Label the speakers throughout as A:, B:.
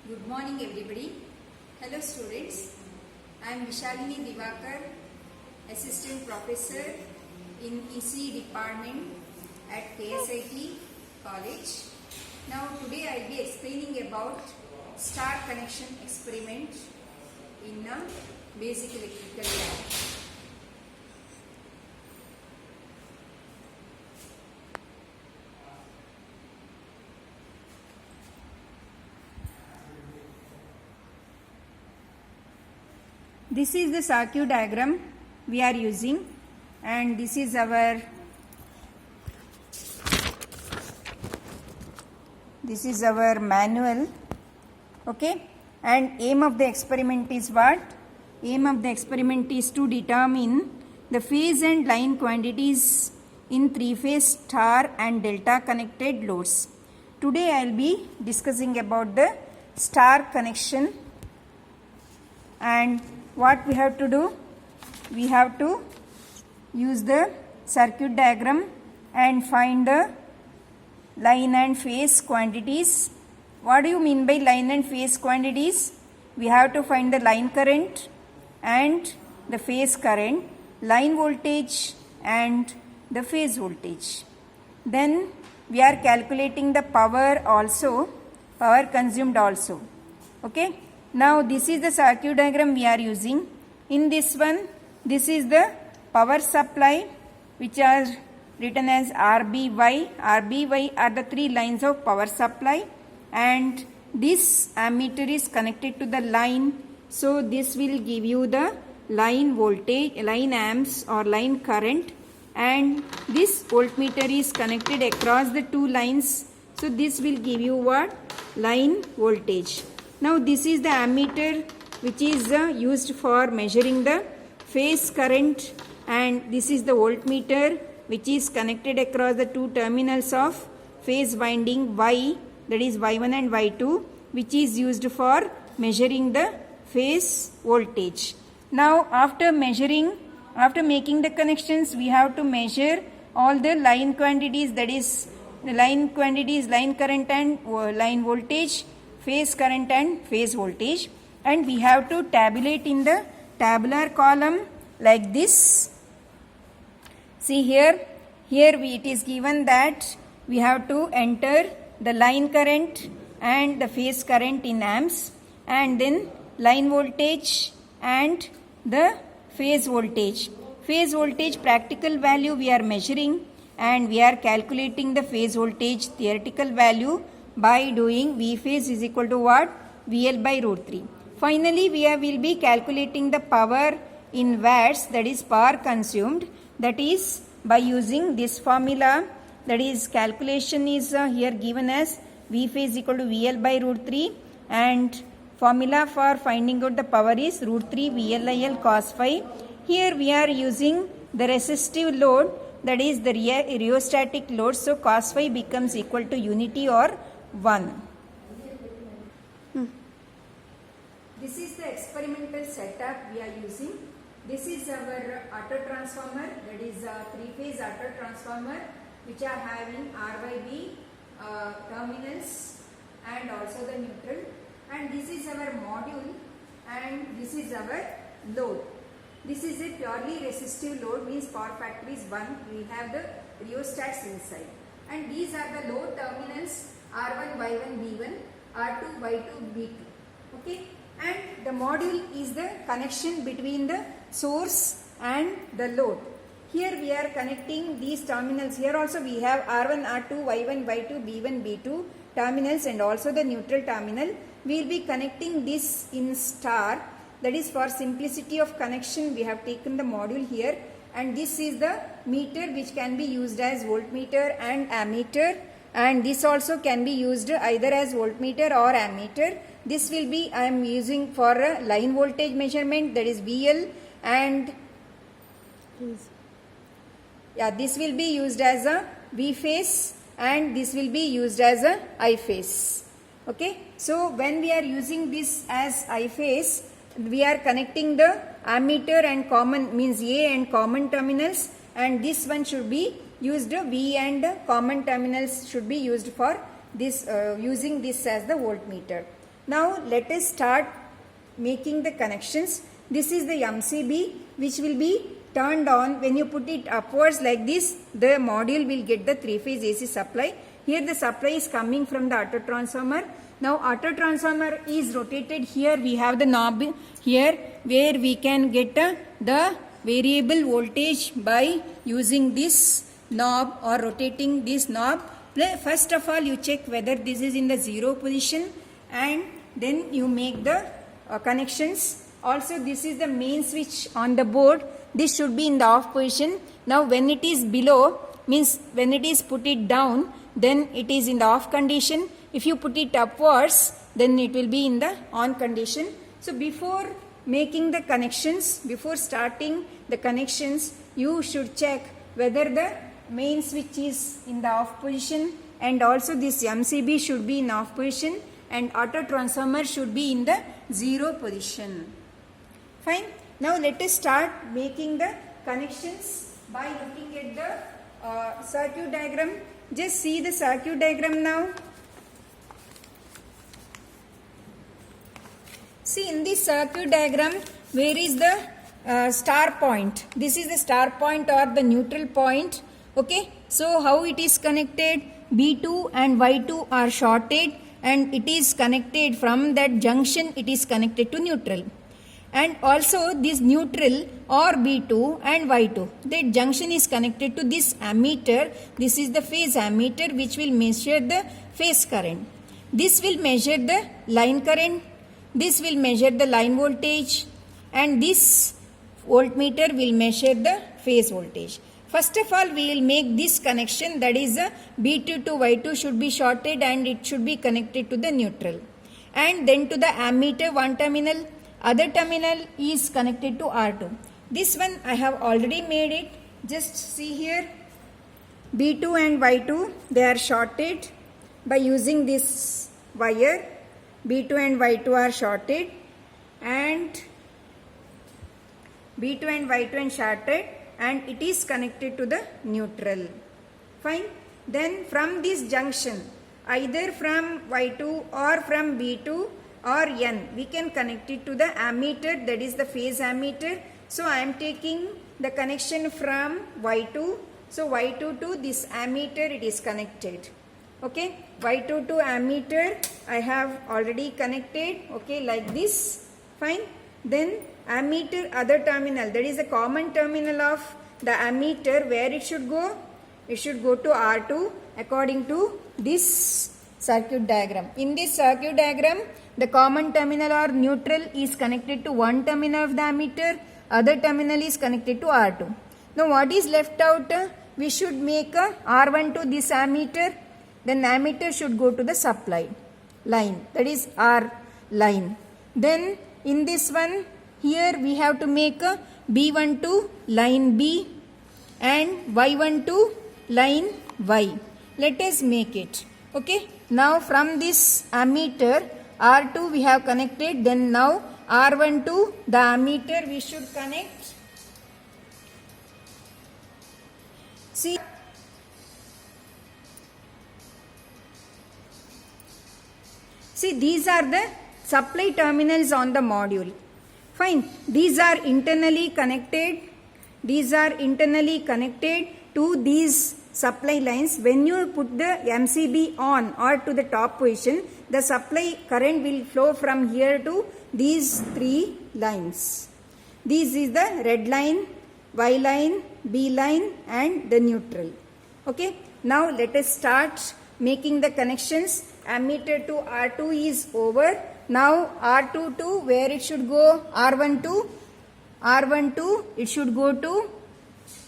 A: Good morning everybody. Hello students. I am Vishalini Divakar, Assistant Professor in EC Department at KSIT College. Now today I will be explaining about star connection experiment in a basic electrical lab. This is the circuit diagram we are using, and this is our manual. Okay, and aim of the experiment is what? Aim of the experiment is to determine the phase and line quantities in three-phase star and delta connected loads. Today I will be discussing about the star connection. And what we have to do? We have to use the circuit diagram and find the line and phase quantities. What do you mean by line and phase quantities? We have to find the line current and the phase current, line voltage and the phase voltage. Then we are calculating the power consumed also. Okay. Now this is the circuit diagram we are using. In this one, this is the power supply which are written as RBY. RBY are the three lines of power supply, and this ammeter is connected to the line. So this will give you the line voltage, line amps or line current, and this voltmeter is connected across the two lines. So this will give you what? Line voltage. Now this is the ammeter which is used for measuring the phase current, and this is the voltmeter which is connected across the two terminals of phase winding Y, that is Y1 and Y2, which is used for measuring the phase voltage. Now after making the connections, we have to measure all the line quantities, that is the line quantities, line current and line voltage, phase current and phase voltage, and we have to tabulate in the tabular column like this. See here it is given that we have to enter the line current and the phase current in amps, and then line voltage and the phase voltage. Phase voltage practical value we are measuring, and we are calculating the phase voltage theoretical value by doing V phase is equal to what? VL by root 3. Finally, we will be calculating the power in watts, that is power consumed, that is by using this formula, that is calculation is here given as V phase equal to VL by root 3, and formula for finding out the power is root 3 VLIL cos phi. Here we are using the resistive load, that is the rheostatic load, so cos phi becomes equal to unity or 1. This is the experimental setup we are using. This is our auto transformer, that is a three-phase auto transformer which are having RYB terminals and also the neutral, and this is our module, and this is our load. This is a purely resistive load, means power factor is 1. We have the rheostats inside, and these are the load terminals R1, Y1, B1, R2, Y2, B2. Okay, and the module is the connection between the source and the load. Here we are connecting these terminals. Here also we have R1, R2, Y1, Y2, B1, B2 terminals, and also the neutral terminal. We will be connecting this in star. That is, for simplicity of connection, we have taken the module here, and this is the meter which can be used as voltmeter and ammeter, and this also can be used either as voltmeter or ammeter. This will be, I am using for a line voltage measurement, that is VL, and this will be used as a V phase, and this will be used as a I phase. Okay, so when we are using this as I phase, we are connecting the ammeter and common, means A and common terminals, and this one should be used, V and common terminals should be used for this, using this as the voltmeter. Now let us start making the connections. This is the MCB which will be turned on. When you put it upwards like this, the module will get the 3-phase AC supply. Here the supply is coming from the auto transformer. Now auto transformer is rotated. Here we have the knob here where we can get the variable voltage by using this knob or rotating this knob. First of all, you check whether this is in the 0 position, and then you make the connections. Also, this is the main switch on the board. This should be in the off position. Now when it is below, means when it is put it down, then it is in the off condition. If you put it upwards, then it will be in the on condition. So before making the connections, before starting the connections, you should check whether the main switch is in the off position, and also this MCB should be in off position, and auto transformer should be in the 0 position. Fine. Now let us start making the connections by looking at the circuit diagram. Just see the circuit diagram now. See, in this circuit diagram, where is the star point? This is the star point or the neutral point. Okay. So how it is connected? B2 and Y2 are shorted, and it is connected from that junction. It is connected to neutral. And also this neutral or B2 and Y2, that junction is connected to this ammeter. This is the phase ammeter which will measure the phase current. This will measure the line current. This will measure the line voltage, and this voltmeter will measure the phase voltage. First of all, we will make this connection, that is B2 to Y2 should be shorted and it should be connected to the neutral. And then to the ammeter one terminal, other terminal is connected to R2. This one I have already made it. Just see here, B2 and Y2, they are shorted by using this wire. B2 and Y2 are shorted, and B2 and Y2 are shorted, and it is connected to the neutral. Fine. Then from this junction, either from Y2 or from B2 or N, we can connect it to the ammeter, that is the phase ammeter. So I am taking the connection from Y2. So Y2 to this ammeter it is connected. Okay, Y2 to ammeter I have already connected. Okay, like this. Fine. Then ammeter other terminal, that is the common terminal of the ammeter, where it should go? It should go to R2 according to this circuit diagram. In this circuit diagram, the common terminal or neutral is connected to one terminal of the ammeter, other terminal is connected to R2. Now what is left out? We should make a R1 to this ammeter, then ammeter should go to the supply line, that is R line. Then in this one, here we have to make a B1 to line B and Y1 to line Y. Let us make it. Okay. Now from this ammeter R2 we have connected, then now R1 to the ammeter we should connect. See, these are the supply terminals on the module. Fine. These are internally connected. These are internally connected to these supply lines. When you put the MCB on or to the top position, the supply current will flow from here to these three lines. This is the red line, Y line, B line, and the neutral. Okay. Now let us start making the connections. Ammeter to R2 is over. Now R2 to where it should go? R1 to it should go to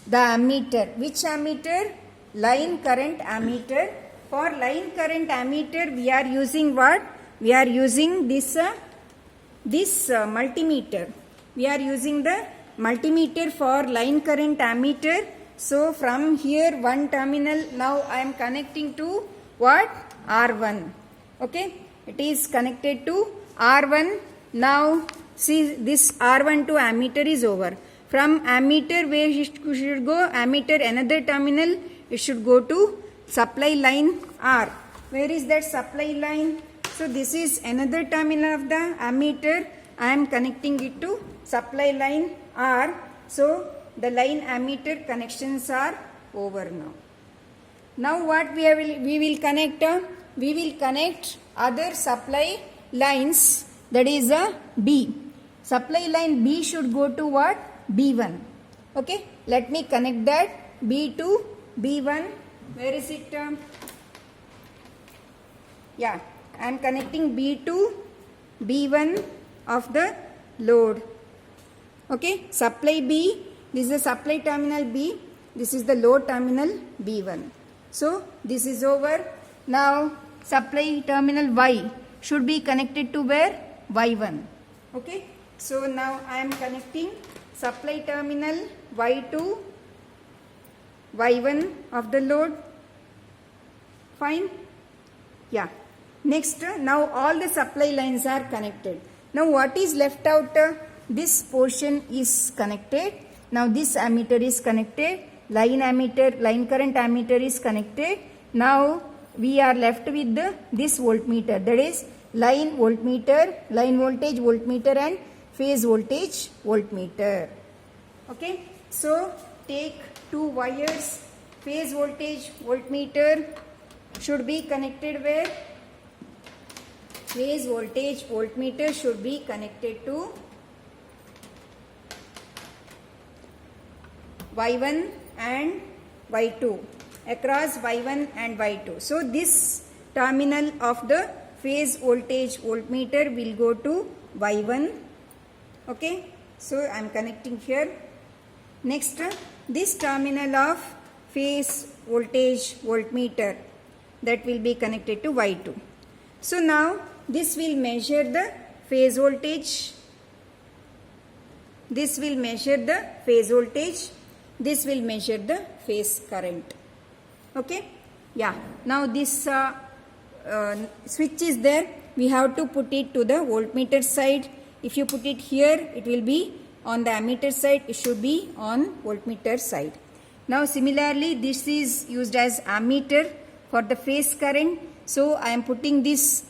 A: the ammeter. Which ammeter? Line current ammeter. For line current ammeter we are using what? We are using this multimeter. We are using the multimeter for line current ammeter. So from here one terminal, now I am connecting to what? R1. Okay. It is connected to R1. Now see, this R1 to ammeter is over. From ammeter where it should go? Ammeter another terminal, it should go to supply line R. Where is that supply line? So this is another terminal of the ammeter. I am connecting it to supply line R. So the line ammeter connections are over now. Now what we will connect? We will connect other supply lines, that is a B. Supply line B should go to what? B1. Okay, let me connect that B to B1. Where is it? Yeah, I am connecting B to B1 of the load. Okay, supply B, this is the supply terminal B, this is the load terminal B1. So this is over. Now supply terminal Y should be connected to where? Y1. Okay, so now I am connecting supply terminal Y to Y1 of the load. Fine. Yeah. Next, now all the supply lines are connected. Now what is left out? This portion is connected. Now this ammeter is connected. Line current ammeter is connected. Now we are left with this voltmeter, that is line voltmeter, line voltage voltmeter and phase voltage voltmeter. Okay, so take two wires. Phase voltage voltmeter should be connected where? Phase voltage voltmeter should be connected to Y1 and Y2, across Y1 and Y2. So this terminal of the phase voltage voltmeter will go to Y1. Okay, so I am connecting here. Next, this terminal of phase voltage voltmeter, that will be connected to Y2. So now this will measure the phase voltage, this will measure the phase voltage, this will measure the phase current. Okay, yeah. Now this switch is there, we have to put it to the voltmeter side. If you put it here, it will be on the ammeter side, it should be on voltmeter side. Now similarly, this is used as ammeter for the phase current. So I am putting this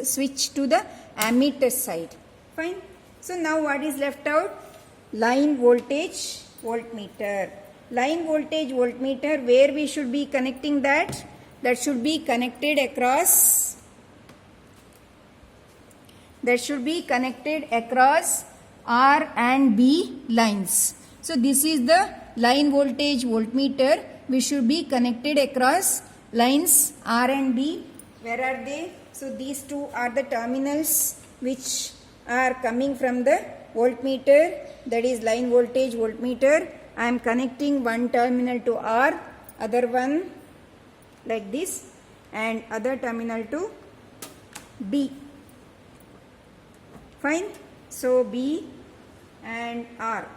A: switch to the ammeter side. Fine. So now what is left out? Line voltage voltmeter. Line voltage voltmeter, where we should be connecting that? That should be connected across. That should be connected across R and B lines. So this is the line voltage voltmeter. We should be connected across lines R and B. Where are they? So these two are the terminals which are coming from the voltmeter, that is line voltage voltmeter. I am connecting one terminal to R, other one like this, and other terminal to B. Fine. So B and R,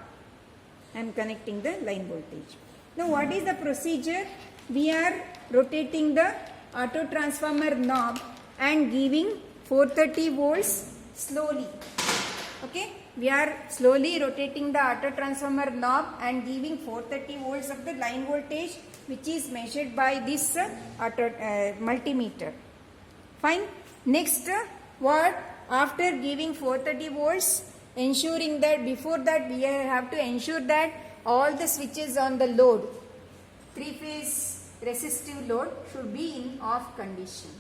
A: I am connecting the line voltage. Now what is the procedure? We are rotating the auto transformer knob and giving 430 volts slowly. Okay, we are slowly rotating the auto transformer knob and giving 430 volts of the line voltage, which is measured by this multimeter. Fine. Next, what? After giving 430 volts, ensuring that before that we have to ensure that all the switches on the load, three-phase resistive load, should be in off condition.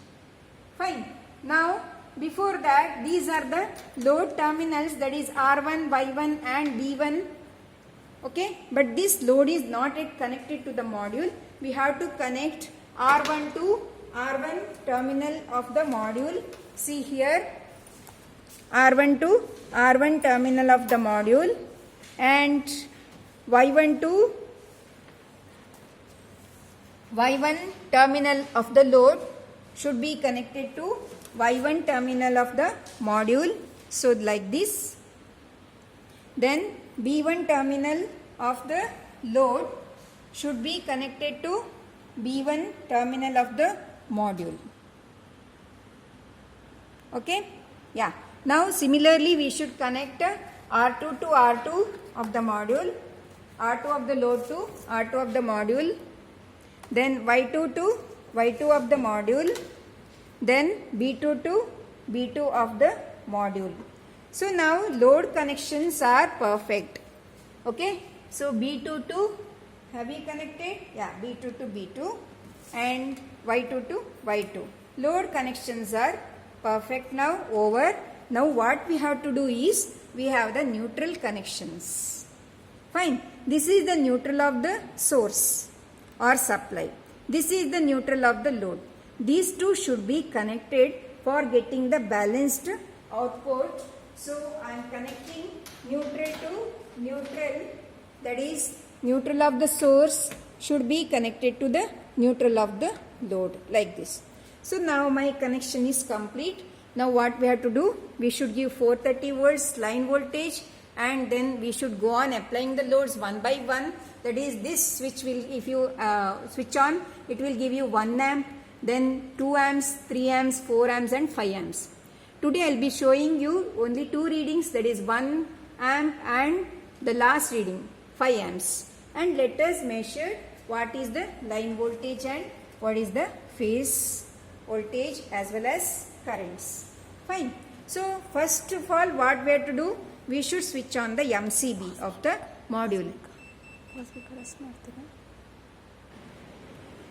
A: Fine. Now before that, these are the load terminals, that is R1, Y1 and B1. Okay, but this load is not yet connected to the module. We have to connect R1 to R1 terminal of the module. See here, R1 to R1 terminal of the module, and Y1 to Y1 terminal of the load should be connected to Y1 terminal of the module. So like this. Then B1 terminal of the load should be connected to B1 terminal of the module. Okay, yeah. Now similarly we should connect R2 to R2 of the module, R2 of the load to R2 of the module, then Y2 to Y2 of the module, then B2 to B2 of the module. So now load connections are perfect. Okay, so B2 to, have we connected? Yeah, B2 to B2 and Y2 to Y2. Load connections are perfect now, over. Now what we have to do is, we have the neutral connections. Fine, this is the neutral of the source or supply. This is the neutral of the load. These two should be connected for getting the balanced output. So I am connecting neutral to neutral, that is neutral of the source should be connected to the neutral of the load, like this. So now my connection is complete. Now what we have to do, we should give 430 volts line voltage, and then we should go on applying the loads one by one. That is, this switch will, if you switch on, it will give you 1 amp, then 2 amps, 3 amps, 4 amps and 5 amps. Today I will be showing you only 2 readings, that is 1 amp and the last reading 5 amps. And let us measure what is the line voltage and what is the phase voltage as well as currents. Fine. So first of all, what we have to do, we should switch on the MCB of the module.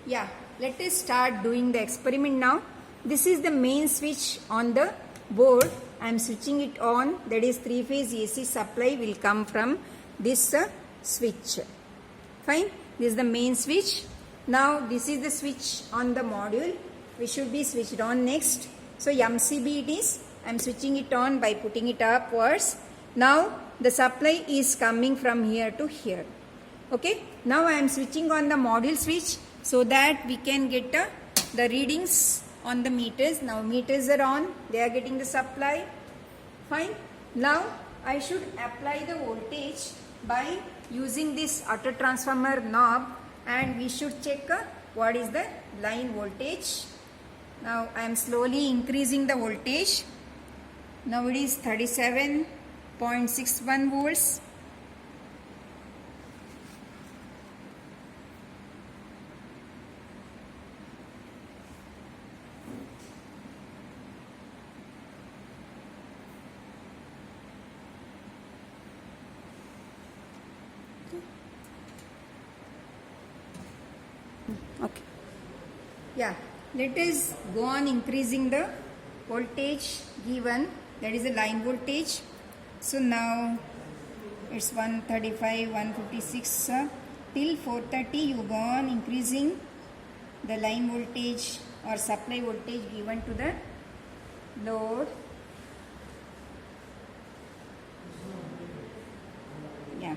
A: Yeah, let us start doing the experiment now. This is the main switch on the board. I am switching it on, that is 3-phase AC supply will come from this switch. Fine, this is the main switch. Now this is the switch on the module, which should be switched on next. So MCB it is, I am switching it on by putting it upwards. Now the supply is coming from here to here. Okay, now I am switching on the module switch so that we can get the readings on the meters. Now meters are on, they are getting the supply. Fine. Now I should apply the voltage by using this auto transformer knob, and we should check what is the line voltage. Now I am slowly increasing the voltage. Now it is 37.61 volts. Okay. Yeah, let us go on increasing the voltage given, that is the line voltage. So now it's 135, 156 till 430 you go on increasing the line voltage or supply voltage given to the load. Yeah.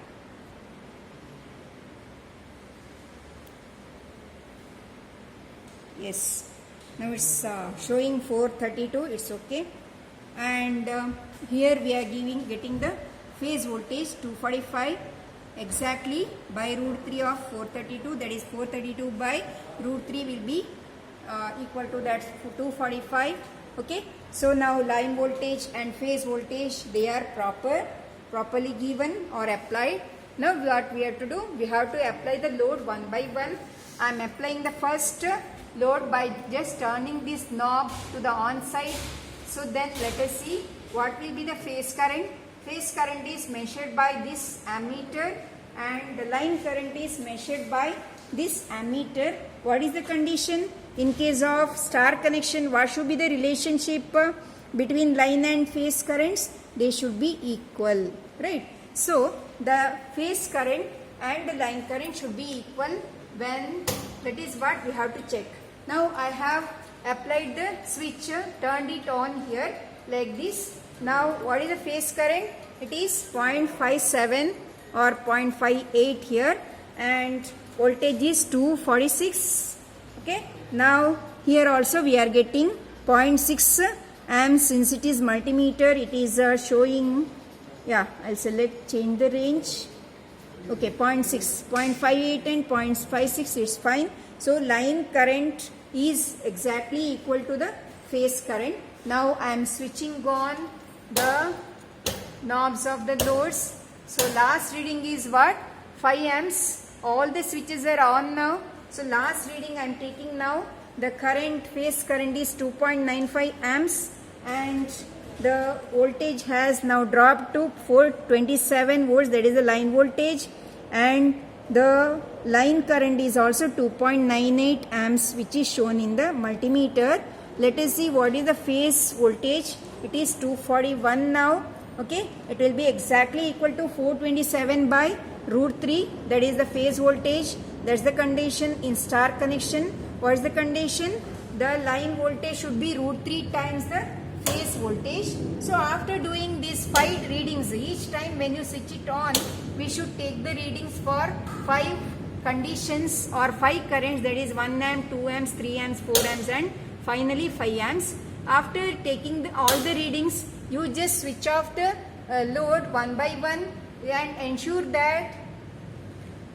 A: Yes, now it's showing 432, it's okay. And here we are getting the phase voltage 245 exactly by root 3 of 432, that is 432 by root 3 will be equal to that 245. Okay, so now line voltage and phase voltage, they are properly given or applied. Now what we have to do, we have to apply the load one by one. I am applying the first load by just turning this knob to the on side. So then let us see what will be the phase current. Phase current is measured by this ammeter and the line current is measured by this ammeter. What is the condition? In case of star connection, what should be the relationship between line and phase currents? They should be equal, right? So the phase current and the line current should be equal when, that is what we have to check. Now I have applied the switch, turned it on here like this. Now what is the phase current? It is 0.57 or 0.58 here, and voltage is 246. Okay. Now here also we are getting 0.6 amps. Since it is multimeter, it is showing, yeah, I'll select change the range. Okay, 0.6, 0.58 and 0.56 is fine. So line current is exactly equal to the phase current. Now I am switching on the knobs of the loads. So last reading is what? 5 amps. All the switches are on now. So last reading I am taking now the current, phase current is 2.95 amps, and the voltage has now dropped to 427 volts, that is the line voltage, and the line current is also 2.98 amps, which is shown in the multimeter. Let us see what is the phase voltage. It is 241 now. Okay, it will be exactly equal to 427 by root 3, that is the phase voltage. That's the condition in star connection. What is the condition? The line voltage should be root 3 times the phase voltage. So after doing these 5 readings, each time when you switch it on, we should take the readings for 5 conditions or 5 currents, that is 1 amp, 2 amps, 3 amps, 4 amps, and finally 5 amps. After taking all the readings, you just switch off the load one by one and ensure that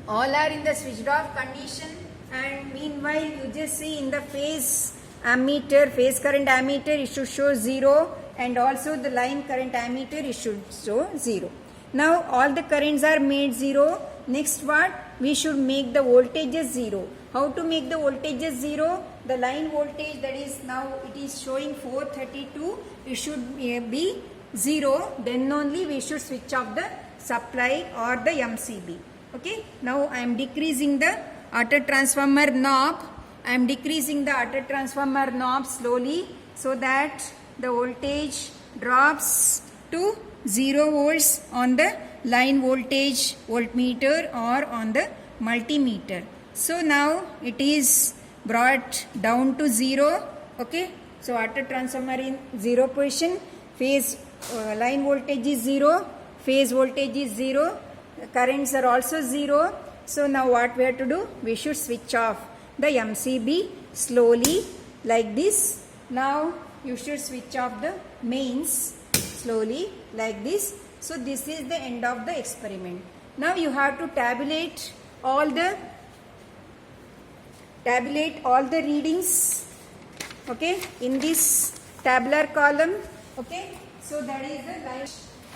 A: all are in the switched off condition, and meanwhile you just see in the phase ammeter, phase current ammeter, it should show 0, and also the line current ammeter, it should show 0. Now all the currents are made 0. Next what? We should make the voltages 0. How to make the voltages 0? The line voltage, that is now it is showing 432, it should be 0. Then only we should switch off the supply or the MCB. Okay, now I am decreasing the auto transformer knob. I am decreasing the auto transformer knob slowly so that the voltage drops to 0 volts on the line voltage voltmeter or on the multimeter. So now it is brought down to 0. Okay, so auto transformer in 0 position, phase line voltage is 0, phase voltage is 0, currents are also 0. So now what we have to do? We should switch off the MCB slowly like this. Now you should switch off the mains slowly like this. So this is the end of the experiment. Now you have to tabulate all the readings, okay, in this tabular column. Okay, so that is the line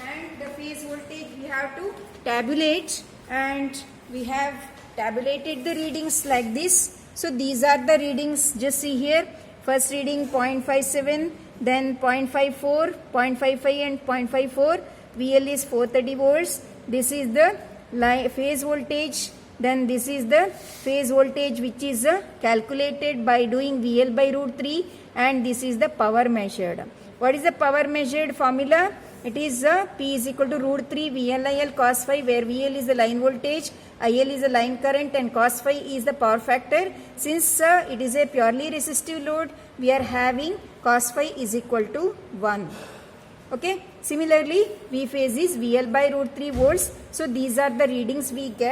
A: and the phase voltage we have to tabulate, and we have tabulated the readings like this. So these are the readings, just see here. First reading 0.57, then 0.54, 0.55 and 0.54. VL is 430 volts. This is the phase voltage. Then this is the phase voltage which is calculated by doing VL by root 3, and this is the power measured. What is the power measured formula? It is P is equal to root 3 VLIL cos phi, where VL is the line voltage, IL is the line current, and cos phi is the power factor. Since it is a purely resistive load, we are having cos phi is equal to 1. Okay. Similarly, V phase is VL by root 3 volts. So these are the readings we get.